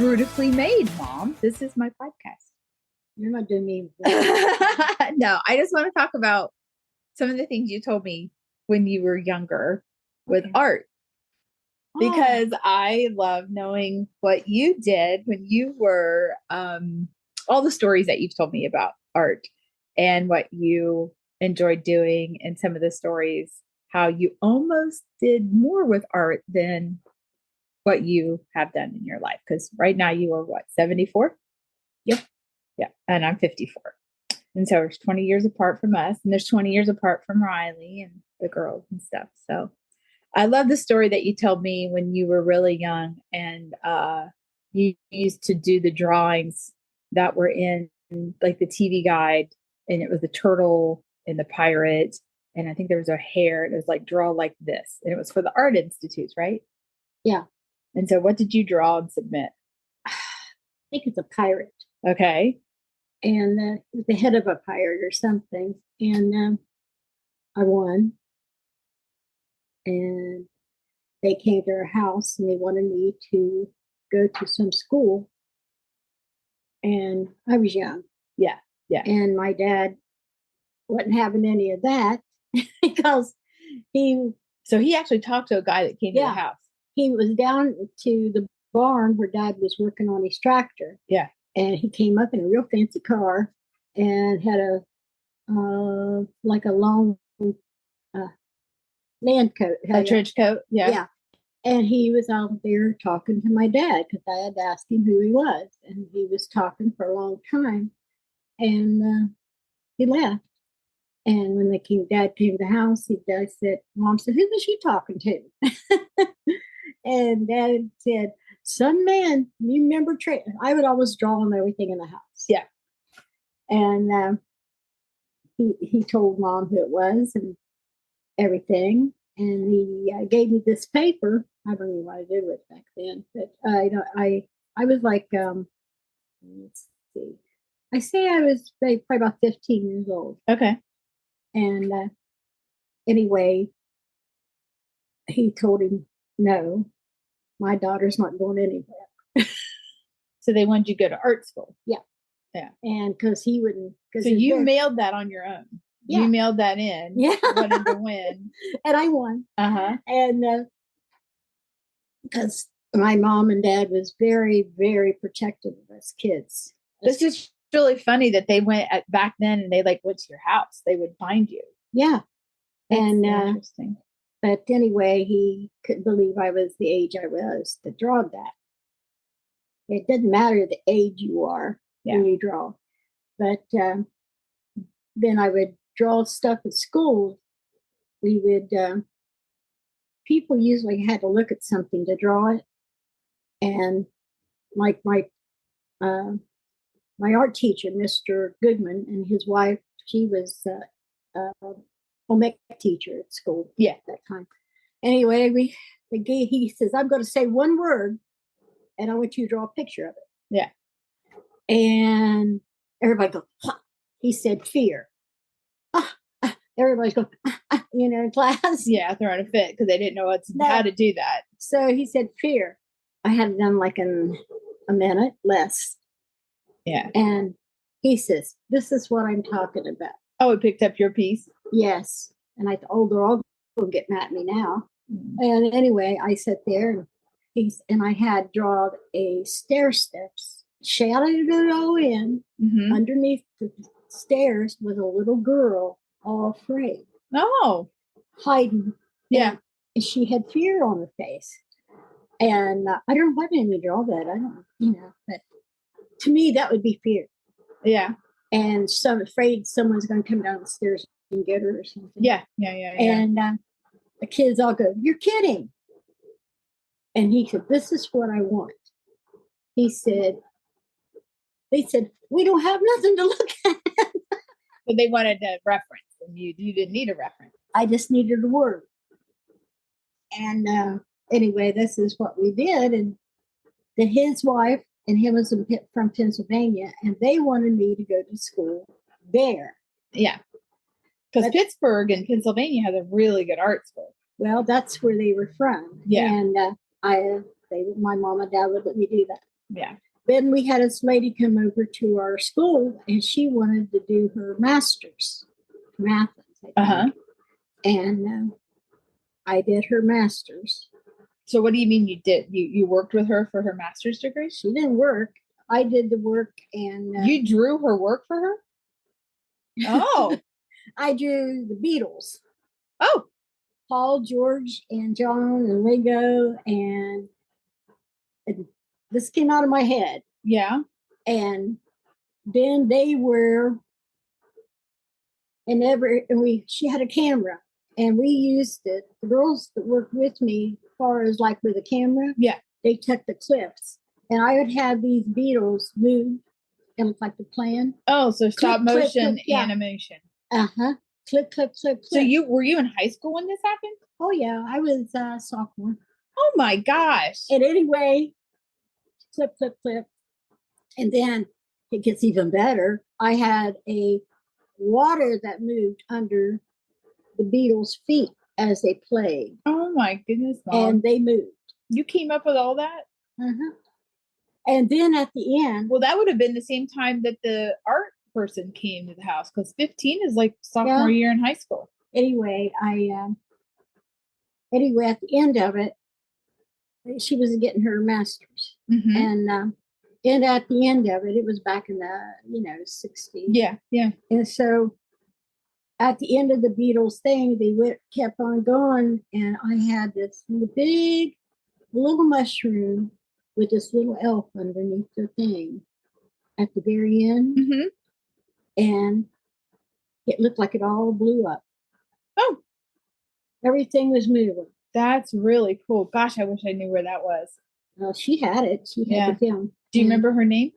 beautifully made, Mom. This is my podcast. You're not doing me. No, I just want to talk about some of the things you told me when you were younger with art. Because I love knowing what you did when you were, all the stories that you've told me about art and what you enjoyed doing, and some of the stories, how you almost did more with art than what you have done in your life. Because right now you are what, 74? Yep. Yeah. And I'm 54. And so there's 20 years apart from us, and there's 20 years apart from Riley and the girls and stuff. So I love the story that you told me when you were really young, and you used to do the drawings that were in like the TV guide, and it was the turtle and the pirate, and I think there was a hare. It was like, draw like this, and it was for the art institutes, right? Yeah. And so what did you draw and submit? I think it's a pirate. Okay. And the head of a pirate or something. And I won. And they came to our house and they wanted me to go to some school. And I was young. Yeah. Yeah. And my dad wasn't having any of that because So he actually talked to a guy that came to the house. He was down to the barn where Dad was working on his tractor. Yeah. And he came up in a real fancy car and had a like a long land coat. A trench coat. Yeah. Yeah. And he was out there talking to my dad because I had asked him who he was. And he was talking for a long time. And he left. And when Dad came to the house, Dad said, Mom said, who was she talking to? And Dad said, some man, you remember, I would always draw on everything in the house. Yeah. And he told Mom who it was and everything. And he gave me this paper. I don't know what I did with it back then, but I was like, let's see. I say I was probably about 15 years old. Okay. And anyway, he told him, no, my daughter's not going anywhere. So they wanted you to go to art school. Yeah. Yeah. And because he wouldn't. So you mailed that on your own. Yeah. You mailed that in. Yeah. Wanted to win. And I won. Uh-huh. And because my mom and dad was very, very protective of us kids. This is really funny that they went back then and they went to your house. They would find you. Yeah. That's and interesting. But anyway, he couldn't believe I was the age I was to draw that. It doesn't matter the age you are when you draw. But then I would draw stuff at school. We would, people usually had to look at something to draw it. And like my art teacher, Mr. Goodman, and his wife, she was home ec teacher at school at that time. Anyway, he says, I'm going to say one word, and I want you to draw a picture of it. Yeah. And everybody goes, ha. He said, fear. Everybody's going, in class. Yeah, throwing a fit because they didn't know how to do that. So he said, fear. I had it done in a minute, less. Yeah. And he says, this is what I'm talking about. Oh, it picked up your piece? Yes. And I thought, they're all going to get mad at me now. Mm-hmm. And anyway, I sat there and I had drawn a stair steps, shadowed it all in. Mm-hmm. Underneath the stairs was a little girl, all afraid. Oh. Hiding. Yeah. And she had fear on her face. And I don't know why didn't you draw that. I don't, but to me, that would be fear. Yeah. And so I'm afraid someone's going to come down the stairs and get her or something. Yeah. And the kids all go, you're kidding. And he said, this is what I want. They said, we don't have nothing to look at. But they wanted a reference, and you didn't need a reference. I just needed a word. And anyway, this is what we did. And then his wife and him was from Pennsylvania, and they wanted me to go to school there. Yeah. Because Pittsburgh and Pennsylvania has a really good art school. Well, that's where they were from. Yeah. And my mom and dad would let me do that. Yeah. Then we had this lady come over to our school, and she wanted to do her master's in Athens, I think. Uh-huh. And I did her master's. So what do you mean you did? You worked with her for her master's degree? She didn't work. I did the work, and you drew her work for her? Oh. I drew the Beatles. Oh. Paul, George, and John, and Ringo, and this came out of my head. Yeah. And then they were, she had a camera, and we used it. The girls that worked with me, as far as like with a camera, yeah, they took the clips, and I would have these Beatles move and look like the plan. Oh, so stop motion clip, animation. Uh-huh. Clip, clip, clip, clip. So were you in high school when this happened? Oh yeah, I was sophomore. Oh my gosh. And anyway, clip, clip, clip. And then it gets even better. I had a water that moved under the Beatles' feet as they played. Oh my goodness, Mom. And they moved. You came up with all that? Uh-huh. And then at the end. Well, that would have been the same time that the art person came to the house, because 15 is like sophomore year in high school. Anyway, at the end of it, she was getting her master's. Mm-hmm. And at the end of it, it was back in the 60s. Yeah, yeah. And so at the end of the Beatles thing, they kept on going, and I had this big little mushroom with this little elf underneath the thing at the very end. Mm-hmm. And it looked like it all blew up. Oh. Everything was moving. That's really cool. Gosh, I wish I knew where that was. Well, she had it. She had the film. Do you remember her name?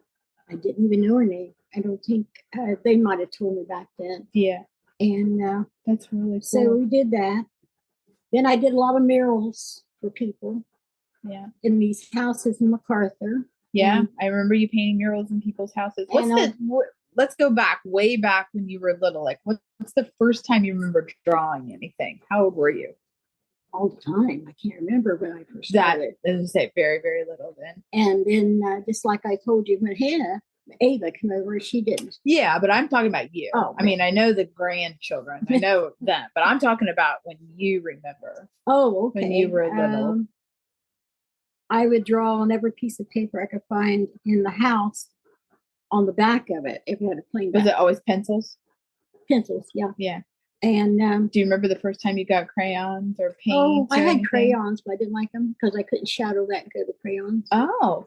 I didn't even know her name. I don't think they might have told me back then. Yeah. And that's really cool. So we did that. Then I did a lot of murals for people. Yeah. In these houses in MacArthur. Yeah, I remember you painting murals in people's houses. Let's go back, way back when you were little. Like, what's the first time you remember drawing anything? How old were you? All the time. I can't remember when I first started. As I say, very, very little then. And then, just like I told you, when Ava came over, she didn't. Yeah, but I'm talking about you. Oh, I mean, I know the grandchildren. I know them, but I'm talking about when you remember. Oh, okay. When you were little. I would draw on every piece of paper I could find in the house on the back of it. If it had a plain back. Was it always pencils? Pencils, yeah. Yeah. And do you remember the first time you got crayons or paint? Oh, I had crayons, but I didn't like them because I couldn't shadow that good with crayons. Oh.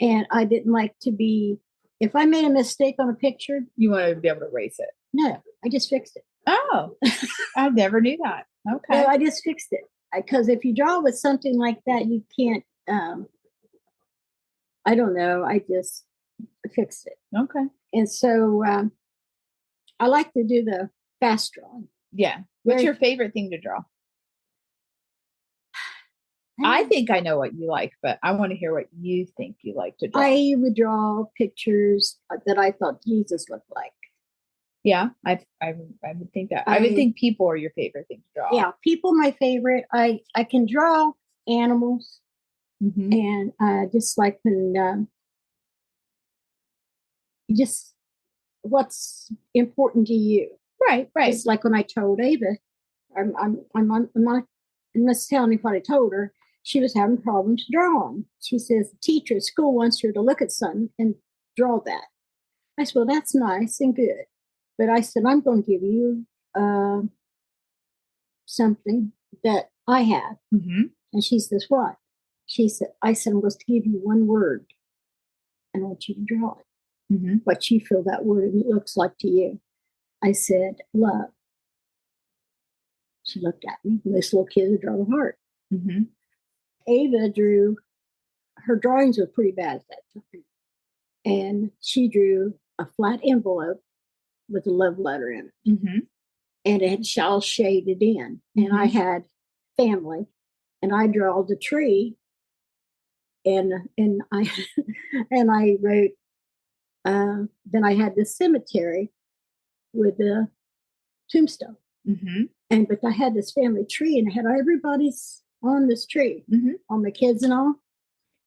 And I didn't like to be, if I made a mistake on a picture. You wanted to be able to erase it? No, I just fixed it. Oh, I never knew that. Okay. No, I just fixed it. Because if you draw with something like that, you can't, I don't know, I just fixed it. Okay. And so I like to do the fast drawing. Yeah. What's your favorite thing to draw? I think I know what you like, but I want to hear what you think you like to draw. I would draw pictures that I thought Jesus looked like. Yeah, I would think that. I would think people are your favorite thing to draw. Yeah, people my favorite. I can draw animals, and just like when just what's important to you. Right. Just like when I told Ava, I'm not telling you what I told her. She was having problems drawing. She says the teacher at school wants her to look at something and draw that. I said, well, that's nice and good. But I said, I'm going to give you something that I have. And she says, what? I said, I'm going to give you one word. And I want you to draw it. What you feel that word looks like to you. I said, love. She looked at me. This little kid would draw the heart. Ava drew, her drawings were pretty bad at that time. And she drew a flat envelope with a love letter in it. And it had all shaded in. And I had family. And I drew the tree. And I and I wrote, then I had the cemetery with the tombstone. But I had this family tree, and I had everybody's on this tree, all my kids and all.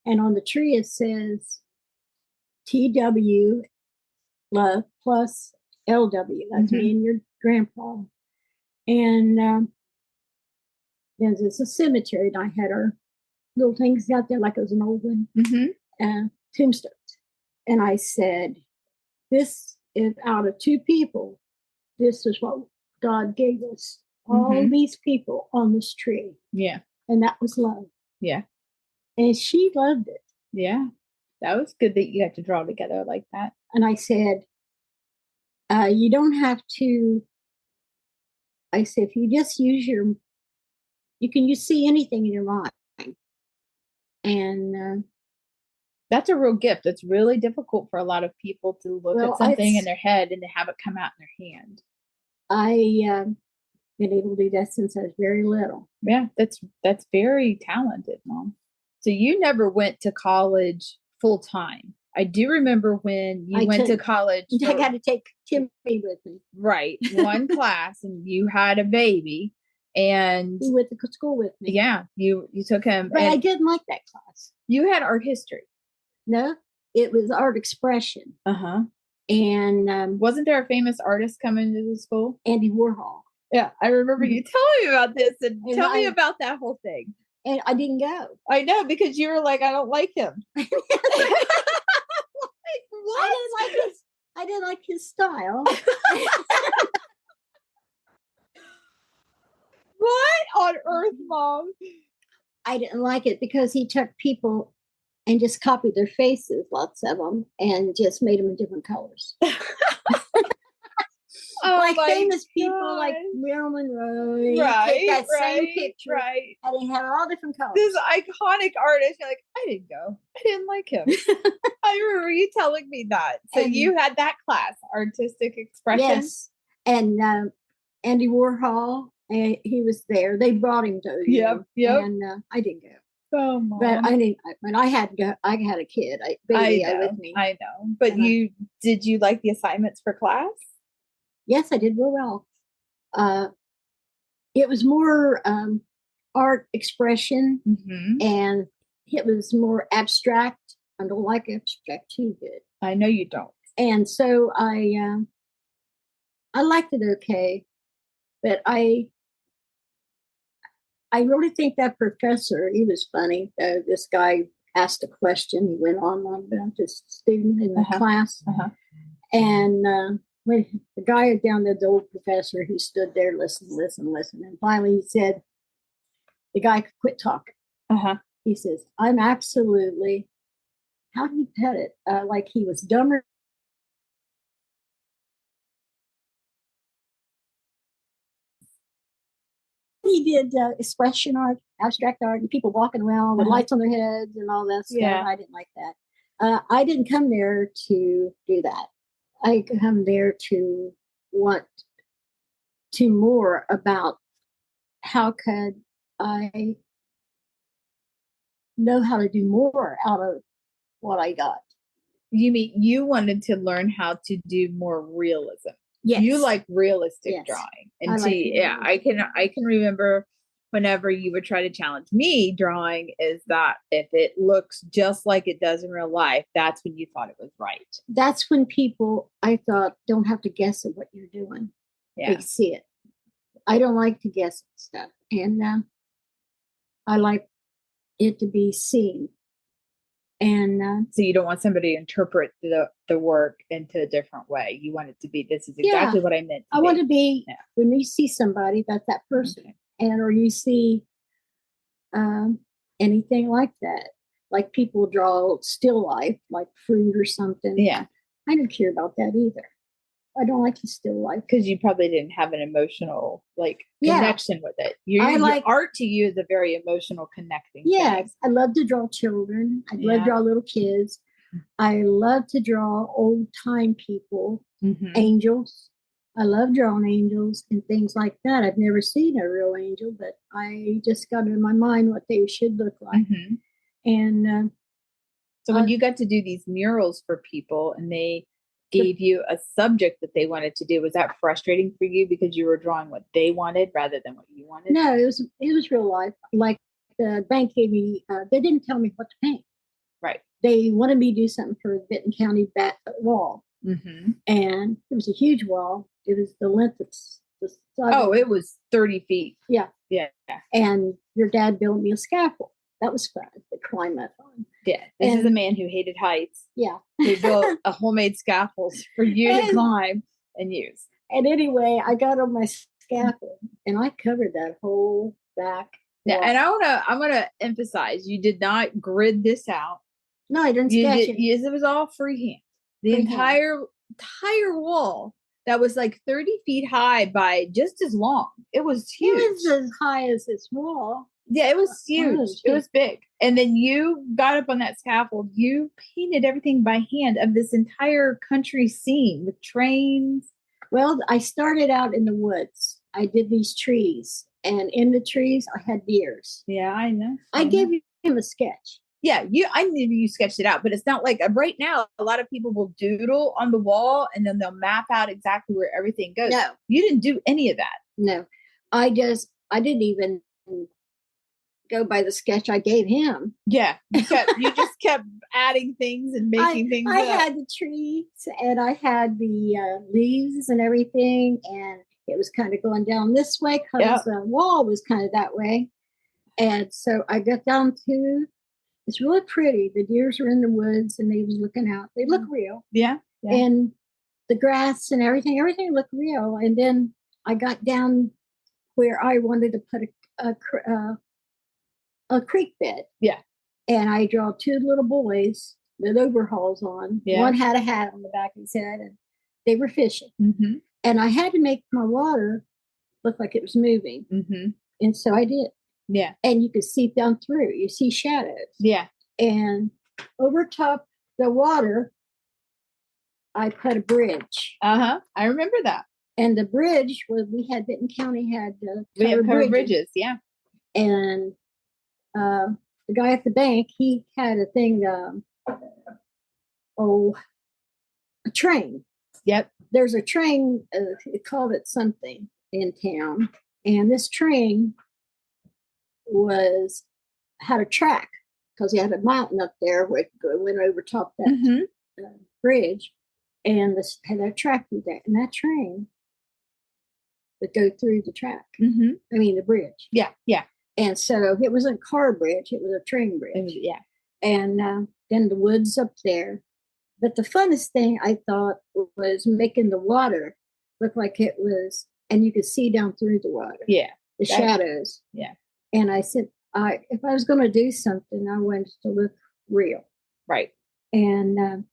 And on the tree it says TW love plus LW. That's me and your grandpa. And there's a cemetery, and I had our little things out there like it was an old one, tombstones. And I said, this is out of two people. This is what God gave us. All these people on this tree. Yeah. And that was love. Yeah. And she loved it. Yeah. That was good that you had to draw together like that. And I said, you don't have to, I said, if you just use you can see anything in your mind. And that's a real gift. It's really difficult for a lot of people to look at something in their head and to have it come out in their hand. I been able to do that since I was very little. Yeah, that's very talented, Mom. So you never went to college full time. I do remember when you went to college. I got to take Timmy with me. Right. One class, and you had a baby. And he went to school with me. Yeah, you took him. But I didn't like that class. You had art history. No, it was art expression. And wasn't there a famous artist coming to the school? Andy Warhol. Yeah, I remember you telling me about this, and tell me about that whole thing. And I didn't go. I know, because you were like, I don't like him. Like, what? I didn't like his style. What on earth, Mom? I didn't like it because he took people and just copied their faces, lots of them, and just made them in different colors. Like famous people like Marilyn Monroe. Right. That same picture. Right. And they had all different colors. This iconic artist. You're like, I didn't go. I didn't like him. I remember you telling me that. So you had that class, artistic expression. Yes. And Andy Warhol, he was there. They brought him to Yep. And I didn't go. Oh, Mom. But I didn't. When I had a kid, baby with me. I know. But did you like the assignments for class? Yes, I did real well. It was more art expression, and it was more abstract. I don't like abstract too good. I know you don't. And so I liked it okay, but I really think that professor, he was funny. This guy asked a question. He went on about this student in the class, and when the guy down there, the old professor, he stood there, listen, and finally he said, the guy could quit talking. He says, I'm absolutely, how did he put it? Like he was dumber. He did expression art, abstract art, and people walking around with lights on their heads and all that stuff. Yeah. I didn't like that. I didn't come there to do that. I come there to want to more about how could I know how to do more out of what I got. You mean you wanted to learn how to do more realism? Yes. You like realistic drawing. And I can remember whenever you would try to challenge me, drawing is that if it looks just like it does in real life, that's when you thought it was right. That's when people, I thought, don't have to guess at what you're doing. Yeah. They see it. I don't like to guess at stuff. And I like it to be seen. And so you don't want somebody to interpret the work into a different way. You want it to be, this is exactly what I meant. I want to be, when you see somebody, that's that person. Okay. And or you see anything like that. Like people draw still life, like fruit or something. Yeah. I don't care about that either. I don't like the still life. Because you probably didn't have an emotional connection with it. Your art to you is a very emotional connecting thing. I love to draw children. I love to draw little kids. I love to draw old time people, angels. I love drawing angels and things like that. I've never seen a real angel, but I just got in my mind what they should look like. And so when you got to do these murals for people and they gave you a subject that they wanted to do, was that frustrating for you because you were drawing what they wanted rather than what you wanted? No, it was real life. Like the bank gave me, they didn't tell me what to paint. Right. They wanted me to do something for the Benton County wall. Mm-hmm. And it was a huge wall. It was the length of the side. Oh, it was 30 feet. Yeah. Yeah. And your dad built me a scaffold. That was fun to climb up on. Yeah. This is a man who hated heights. Yeah. He built a homemade scaffold for you to climb and use. And anyway, I got on my scaffold and I covered that whole back. Yeah, and I wanna emphasize, you did not grid this out. No, I didn't sketch it. Yes, it was all freehand. The entire wall that was like 30 feet high by just as long. It was huge. It was as high as this wall. Yeah, it was huge. It was big. And then you got up on that scaffold. You painted everything by hand of this entire country scene with trains. Well, I started out in the woods. I did these trees. And in the trees, I had deers. Yeah, I know. I gave him a sketch. Yeah, I knew you sketched it out, but it's not like right now. A lot of people will doodle on the wall and then they'll map out exactly where everything goes. No, you didn't do any of that. No, I didn't even go by the sketch I gave him. Yeah, you just kept adding things and making things. I had the trees and I had the leaves and everything, and it was kind of going down this way because the wall was kind of that way. And so I got down to. It's really pretty. The deers were in the woods and they was looking out. They look real. Yeah. And the grass and everything looked real. And then I got down where I wanted to put a creek bed. Yeah. And I draw two little boys with overalls on. Yeah. One had a hat on the back of his head and they were fishing. Mm-hmm. And I had to make my water look like it was moving. Mm-hmm. And so I did. Yeah. And you could see down through. You see shadows. Yeah. And over top the water, I put a bridge. Uh-huh. I remember that. And the bridge was, Benton County had covered bridges. Yeah. And the guy at the bank, he had a thing, a train. Yep. There's a train, they called it something in town. And this train had a track because he had a mountain up there where it went over top that bridge, and this had a track through there, and that train would go through the track. Mm-hmm. I mean the bridge. Yeah, yeah. And so it wasn't a car bridge; it was a train bridge. Yeah. And then the woods up there. But the funnest thing I thought was making the water look like it was, and you could see down through the water. Yeah. The shadows. Yeah. And I said, if I was going to do something, I wanted to look real. Right. And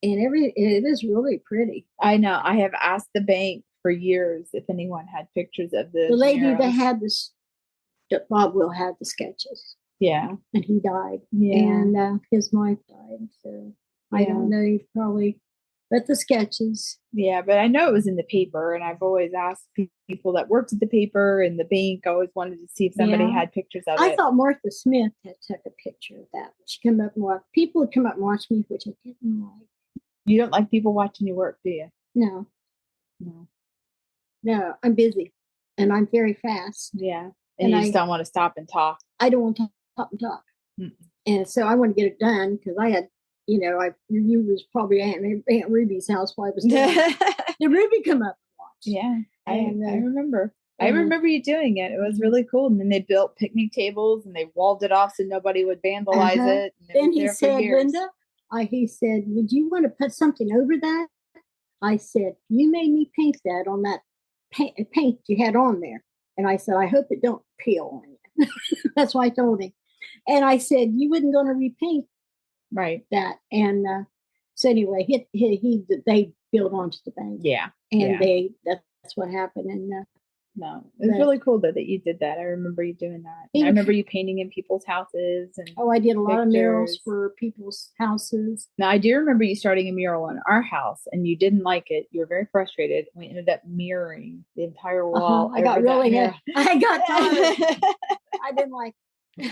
it is really pretty. I know. I have asked the bank for years if anyone had pictures of the lady that had this. Bob Will had the sketches. Yeah. And he died. Yeah. And his wife died. So I don't know. He probably. But the sketches. Yeah, but I know it was in the paper, and I've always asked people that worked at the paper and the bank. I always wanted to see if somebody had pictures of it. I thought Martha Smith had took a picture of that. She came up and watched. People would come up and watch me, which I didn't like. You don't like people watching you work, do you? No. No, I'm busy, and I'm very fast. Yeah, and you just don't want to stop and talk. I don't want to stop and talk, and so I want to get it done because I had. You was probably Aunt Ruby's house while I was doing it. Did Ruby come up and watch? Yeah, I remember. I remember you doing it. It was really cool. And then they built picnic tables and they walled it off so nobody would vandalize it. Then he said, Linda, he said, would you want to put something over that? I said, you made me paint that on that paint you had on there. And I said, I hope it don't peel on you. That's what I told him. And I said, you wasn't going to repaint. Right. That. And so anyway, they built onto the bank. Yeah. And that's what happened. And no, it was really cool that you did that. I remember you doing that. I remember you painting in people's houses. And I did a lot of murals for people's houses. Now, I do remember you starting a mural on our house and you didn't like it. You were very frustrated. We ended up mirroring the entire wall. I got really I got tired. I didn't like it.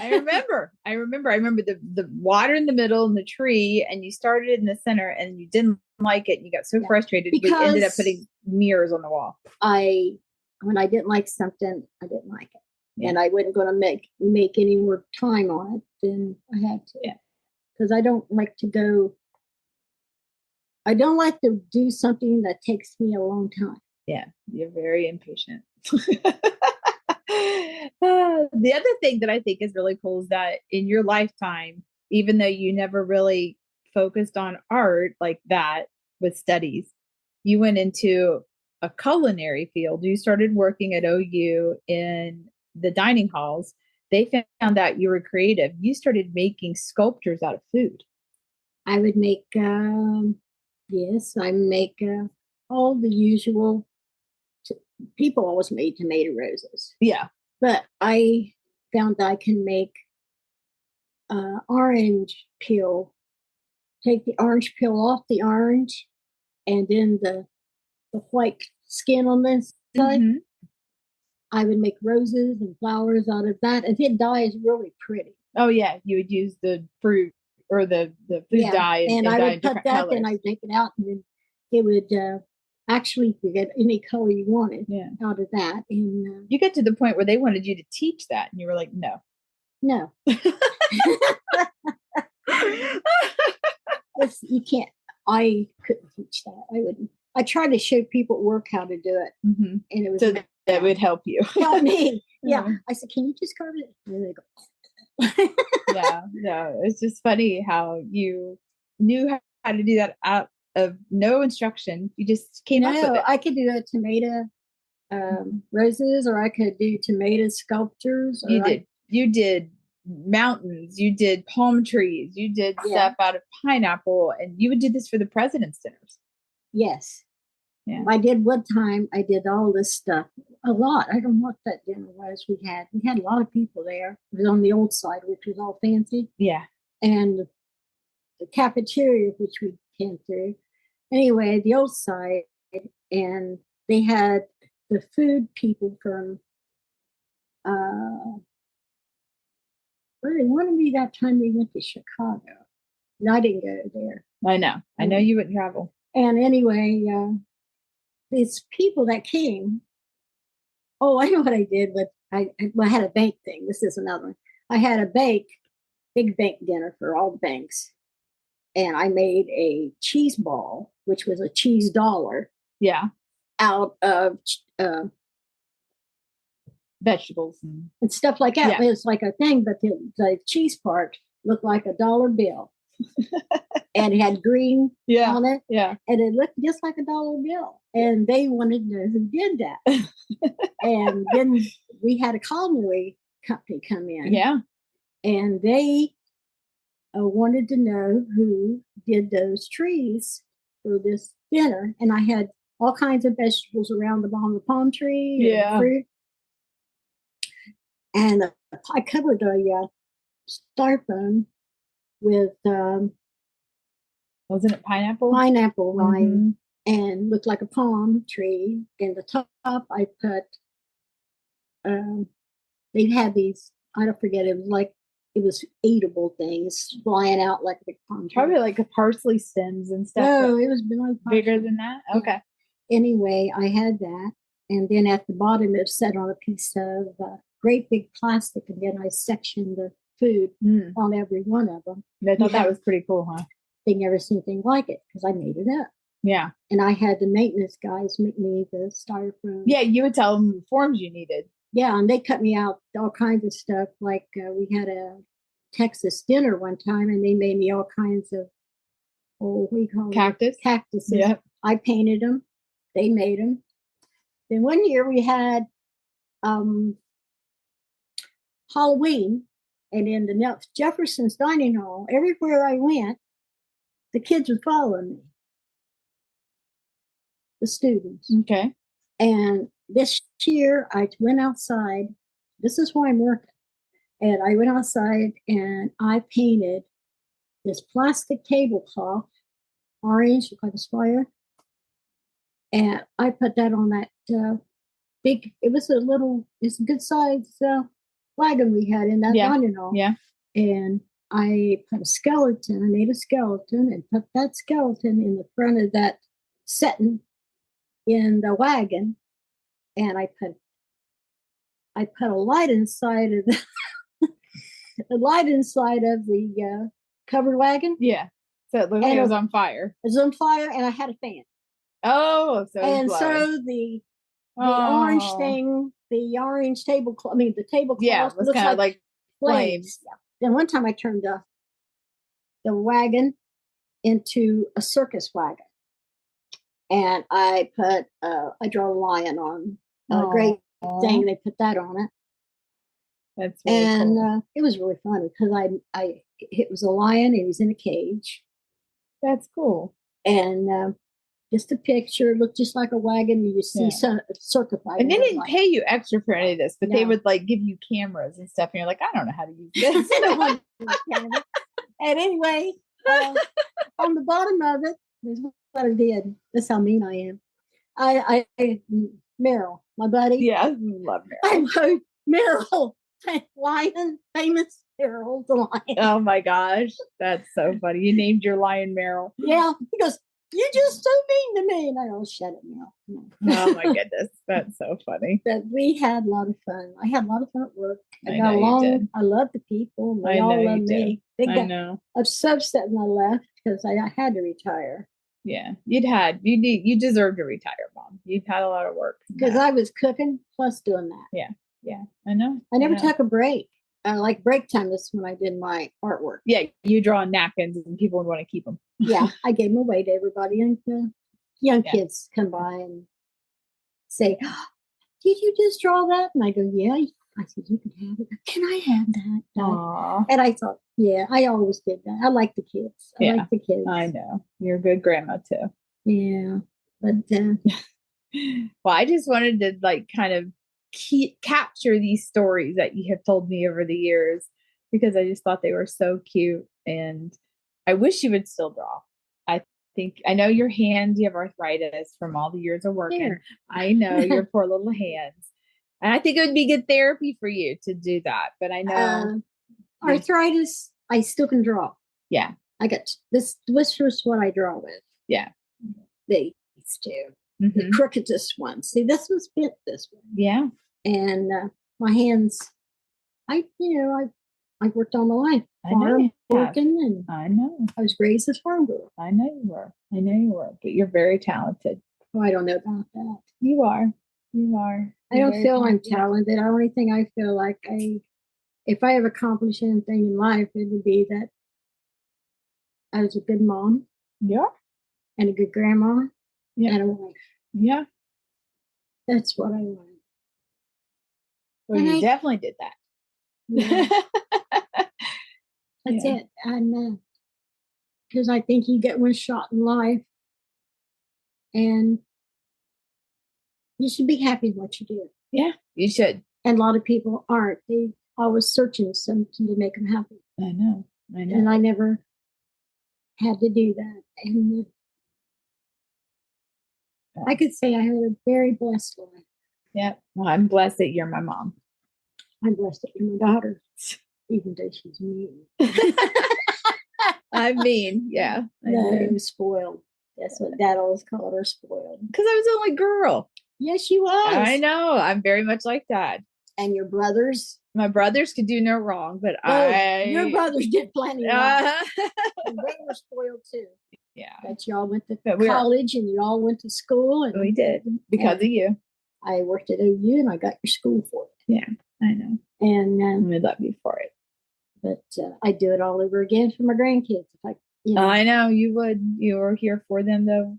I remember the water in the middle and the tree, and you started it in the center and you didn't like it. And you got so frustrated because we ended up putting mirrors on the wall. When I didn't like something, I didn't like it. Yeah. And I wasn't going to make any more time on it, then I had to. Yeah. because I don't like to go. I don't like to do something that takes me a long time. Yeah, you're very impatient. The other thing that I think is really cool is that in your lifetime, even though you never really focused on art like that with studies, you went into a culinary field. You started working at OU in the dining halls. They found out you were creative. You started making sculptures out of food. I would make, yes, I make all the usual. People always made tomato roses. Yeah. But I found I can make orange peel, take the orange peel off the orange, and then the white skin on this side. Mm-hmm. I would make roses and flowers out of that, and it dyes really pretty. Oh yeah, you would use the fruit or the food dye, and I would put that, colors. And I'd take it out, and then it would actually you get any color you wanted out of that. And you get to the point where they wanted you to teach that, and you were like, no. You can't. I couldn't teach that. I wouldn't. I tried to show people at work how to do it, and it was so that would help you. Help me. Yeah. I said, can you just carve it? And they go. Yeah. It's just funny how you knew how to do that out of no instruction. You just came up with it. I could do a tomato roses, or I could do tomato sculptures. You did mountains. You did palm trees. You did stuff out of pineapple, and you would do this for the president's dinners. Yes. Yeah. I did one time. I did all this stuff. A lot. I don't know what that dinner was. We had a lot of people there. It was on the old side, which was all fancy. Yeah. And the cafeteria, which we came through. Anyway, the old side, and they had the food people from where they wanted me that time we went to Chicago. And I didn't go there. I know you wouldn't travel. And anyway, these people that came, I know what I did with, I had a bank thing. This is another one. I had a big bank dinner for all the banks. And I made a cheese ball, which was a cheese dollar. Yeah. Out of vegetables and stuff like that. Yeah. It was like a thing, but the cheese part looked like $1 bill. And it had green on it. Yeah. And it looked just like $1 bill. And they wanted to know who did that. And then we had a culinary company come in. Yeah. And they wanted to know who did those trees for this dinner. And I had all kinds of vegetables around the bottom of the palm tree and fruit. And I covered a styrofoam with wasn't it pineapple? Pineapple rind, and looked like a palm tree. And the top I put they had these, I don't forget, it was eatable things flying out like a palm tree. Probably like a parsley stems and stuff. No, it was bigger than that. Okay. Anyway, I had that, and then at the bottom it set on a piece of great big plastic, and then I sectioned the food on every one of them. I thought that was pretty cool, huh? They never seen anything like it because I made it up. Yeah. And I had the maintenance guys make me the styrofoam. Yeah, you would tell them the forms you needed. Yeah, and they cut me out all kinds of stuff. Like we had a Texas dinner one time, and they made me all kinds of, what do you call cactuses. Yeah. I painted them. They made them. Then one year we had Halloween, and in the Jefferson's dining hall, everywhere I went, the kids were following me. The students. Okay. And this year I went outside. This is why I'm working. And I went outside and I painted this plastic tablecloth, orange, like a spire. And I put that on that it's a good size wagon we had in that dining hall. Yeah. And I put I made a skeleton and put that skeleton in the front of that setting in the wagon. And I put a light inside of the covered wagon. Yeah. So it looked like it was on fire. It was on fire, and I had a fan. Oh, so and so the orange thing, the orange tablecloth. I mean, the tablecloth was looks kind of like flames. Yeah. Then one time I turned the wagon into a circus wagon, and I put I draw a lion on a great thing. They put that on it. That's really cool. It was really funny because it was a lion. He was in a cage. That's cool. And just a picture. It looked just like a wagon. You see some circuit wagon. And they didn't pay you extra for any of this, but they would like give you cameras and stuff. And you're like, I don't know how to use this. And anyway, on the bottom of it, this is what I did. That's how mean I am. I Meryl, my buddy. Yeah, I love Meryl. I wrote Meryl, lion, famous Meryl the lion. Oh my gosh, that's so funny. You named your lion Meryl. Yeah, he goes, "You're just so mean to me." And I go, "Shut it, Meryl." Oh my goodness, that's so funny. But we had a lot of fun. I had a lot of fun at work. I got along. I loved the people. They all loved me. I know. I was so upset when I left because I had to retire. Yeah, you deserve to retire, Mom. You've had a lot of work. Because I was cooking plus doing that. Yeah, I know. I never took a break. Like break time is when I did my artwork. Yeah, you draw napkins and people would want to keep them. Yeah, I gave them away to everybody. And young kids come by and say, "Did you just draw that?" And I go, "Yeah." I said, "You can have it." "Can I have that?" Aww. And I thought, yeah, I always did that. I like the kids. I like the kids. I know. You're a good grandma too. Yeah. But well, I just wanted to like kind of capture these stories that you have told me over the years because I just thought they were so cute, and I wish you would still draw. I know your hands, you have arthritis from all the years of working. Here. I know your poor little hands. And I think it would be good therapy for you to do that. But I know arthritis, I still can draw. Yeah. I got this was what I draw with. Yeah. These two. The crookedest one. See, this was bent this way. Yeah. And my hands, I worked all my life. Farm, working, and I know. I was raised as a farm girl. I know you were. But you're very talented. Oh, I don't know about that. You are. You're I don't feel talented. I'm talented. The only thing I feel like if I have accomplished anything in life, it would be that I was a good mom. Yeah. And a good grandma. Yeah. And a wife. Yeah. That's what I wanted. Well, and you definitely did that. Yeah. That's it. And because I think you get one shot in life, and you should be happy with what you do. Yeah, you should. And a lot of people aren't. They always searching something to make them happy. I know. And I never had to do that. And I could say I had a very blessed life. Yeah. Well, I'm blessed that you're my mom. I'm blessed that you're my daughter, even though she's mean. I mean, yeah. No, spoiled. That's what Dad always called her, spoiled. Because I was the only girl. Yes, you was. I know. I'm very much like Dad. And your brothers? My brothers could do no wrong, but your brothers did plenty wrong. And they were spoiled too. Yeah. But y'all went to college and y'all went to school. And we did, because of you. I worked at OU and I got your school for it. Yeah, I know. And we love you for it. But I'd do it all over again for my grandkids. If I know you would. You were here for them, though.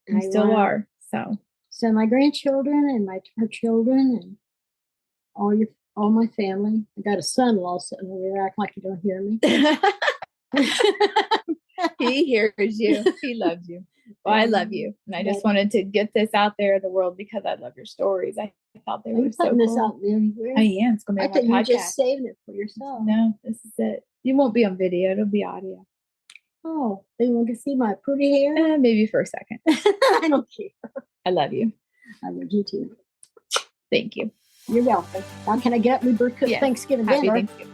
You still are. So my grandchildren and her children and all my family. I got a son-in-law sitting over there. Act like you don't hear me. He hears you. He loves you. Well, I love you, and I just wanted to get this out there in the world because I love your stories. I thought they were so cool. This out anywhere? I am. It's gonna be on my podcast. You're just saving it for yourself. No, this is it. You won't be on video. It'll be audio. Oh, they want to see my pretty hair? Maybe for a second. I don't care. I love you. I love you too. Thank you. You're welcome. Now, can I get me birthday Thanksgiving dinner? Happy Thanksgiving.